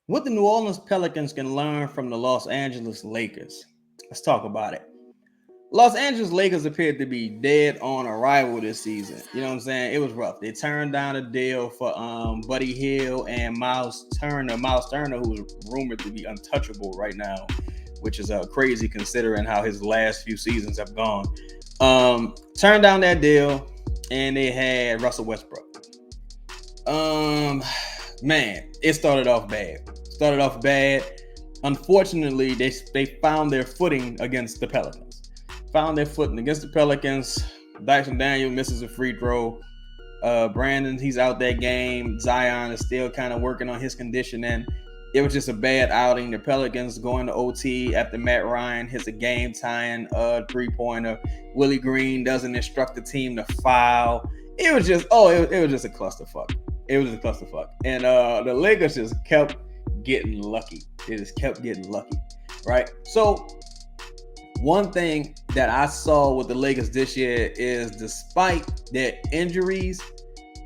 What the New Orleans Pelicans can learn from the Los Angeles Lakers. Let's talk about it. Los Angeles Lakers appeared to be dead on arrival this season. You know what I'm saying? It was rough. They turned down a deal for Buddy Hield and Miles Turner. Miles Turner, who is rumored to be untouchable right now, which is crazy considering how his last few seasons have gone. Turned down that deal, and they had Russell Westbrook. Man, it started off bad. Unfortunately, they found their footing against the Pelicans. Dyson Daniel misses a free throw. Brandon, he's out that game. Zion is still kind of working on his conditioning. It was just a bad outing. The Pelicans going to OT after Matt Ryan hits a game-tying three-pointer. Willie Green doesn't instruct the team to foul. It was just a clusterfuck. And the Lakers just kept getting lucky. Right? So one thing that I saw with the Lakers this year is, despite their injuries,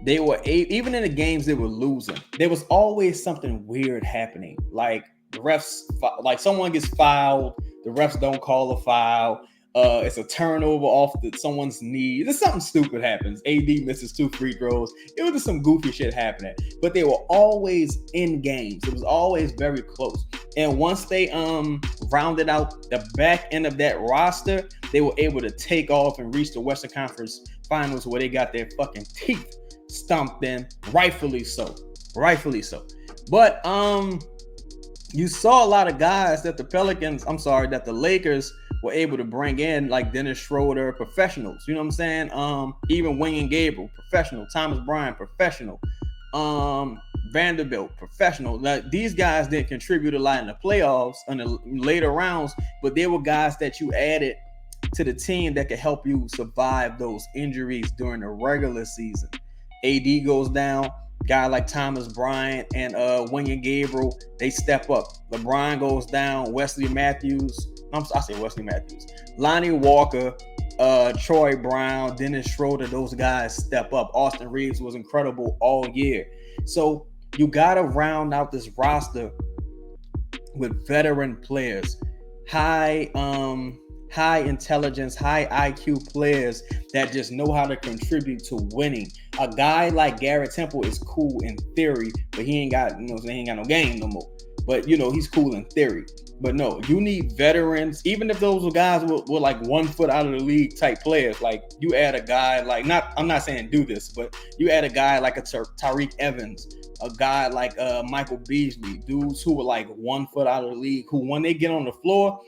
they were even in the games they were losing, there was always something weird happening. Like the refs, like someone gets fouled, the refs don't call a foul. It's a turnover off someone's knee. There's something stupid happens. AD misses 2 free throws. It was just some goofy shit happening. But they were always in games. It was always very close. And once they rounded out the back end of that roster, they were able to take off and reach the Western Conference Finals, where they got their fucking teeth stomped in, rightfully so. But you saw a lot of guys that the Lakers were able to bring in, like Dennis Schroeder, professionals. You know what I'm saying? Even Wayne Gabriel, professional. Thomas Bryant, professional. Vanderbilt, professional. Now, these guys didn't contribute a lot in the playoffs in the later rounds, but they were guys that you added to the team that could help you survive those injuries during the regular season. AD goes down. Guy like Thomas Bryant and Wayne Gabriel, they step up. LeBron goes down. Lonnie Walker, Troy Brown, Dennis Schroeder, those guys step up. Austin Reeves was incredible all year. So you got to round out this roster with veteran players, high intelligence, high IQ players that just know how to contribute to winning. A guy like Garrett Temple is cool in theory, but he ain't got no game no more. But he's cool in theory. But no, you need veterans. Even if those guys were like 1 foot out of the league type players, like you add a guy like I'm not saying do this, but you add a guy like a Tariq Evans, a guy like Michael Beasley, dudes who were like 1 foot out of the league, who when they get on the floor,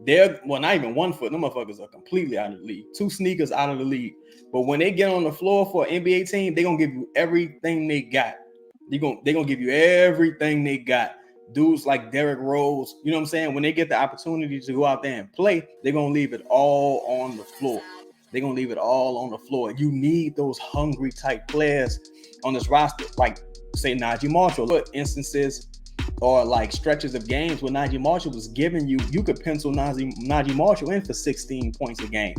they're not even 1 foot. Them motherfuckers are completely out of the league. 2 sneakers out of the league. But when they get on the floor for an NBA team, they're gonna give you everything they got. They're gonna give you everything they got. Dudes like Derrick Rose, you know what I'm saying? When they get the opportunity to go out there and play, they're gonna leave it all on the floor. You need those hungry type players on this roster, like say Najee Marshall. But instances or like stretches of games where Najee Marshall was giving you could pencil Najee Marshall in for 16 points a game.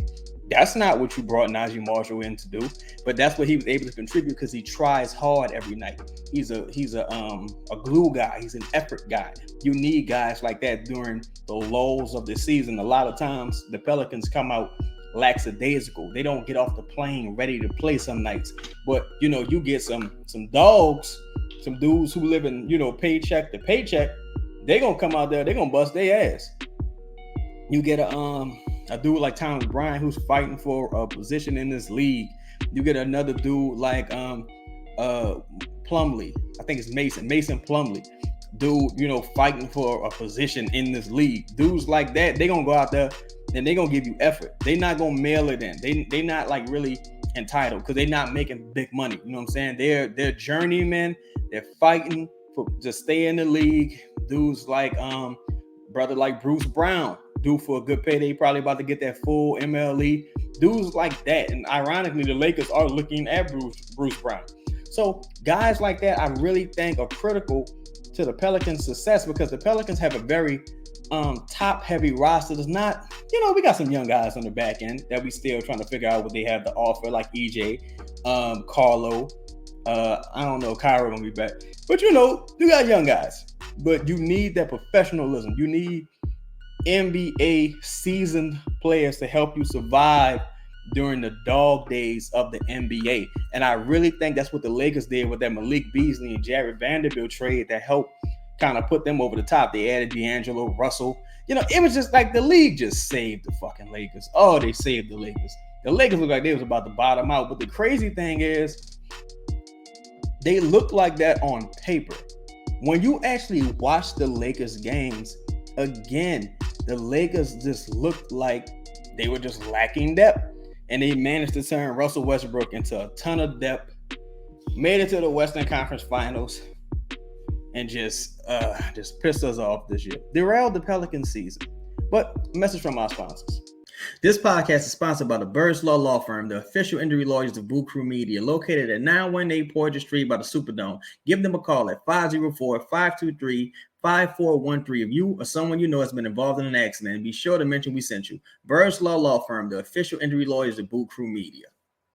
That's not what you brought Najee Marshall in to do, but that's what he was able to contribute because he tries hard every night. He's a glue guy. He's an effort guy. You need guys like that during the lulls of the season. A lot of times the Pelicans come out lackadaisical. They don't get off the plane ready to play some nights. But you get some dogs, some dudes who live in paycheck to paycheck. They gonna come out there. They gonna bust their ass. You get a dude like Thomas Bryant who's fighting for a position in this league. You get another dude like Plumlee. I think it's Mason Plumlee. Dude, fighting for a position in this league. Dudes like that, they gonna go out there and they gonna give you effort. They not gonna mail it in. They not like really entitled because they're not making big money. You know what I'm saying? They're journeymen. They're fighting to stay in the league. Dudes like brother like Bruce Brown, due for a good payday, probably about to get that full MLE. Dudes like that. And ironically, the Lakers are looking at Bruce Brown. So guys like that, I really think are critical to the Pelicans' success because the Pelicans have a very top-heavy roster. There's not, we got some young guys on the back end that we still trying to figure out what they have to offer, like EJ, Carlo. I don't know, Kyra gonna be back. But you got young guys. But you need that professionalism. You need NBA seasoned players to help you survive during the dog days of the NBA. And I really think that's what the Lakers did with that Malik Beasley and Jared Vanderbilt trade that helped kind of put them over the top. They added D'Angelo Russell. It was just like the league just saved the fucking Lakers. Oh, they saved the Lakers. The Lakers looked like they was about to bottom out. But the crazy thing is, they look like that on paper. When you actually watch the Lakers games, again, the Lakers just looked like they were just lacking depth. And they managed to turn Russell Westbrook into a ton of depth, made it to the Western Conference Finals, and just pissed us off this year. Derailed the Pelicans season. But a message from our sponsors. This podcast is sponsored by the Birdsall Law Firm, the official injury lawyers of Boot Krewe Media, located at 918 Porter Street by the Superdome. Give them a call at 504-523-5413 if you or someone you know has been involved in an accident, and be sure to mention we sent you. Birdsall Law Firm, the official injury lawyers of Boot Krewe Media.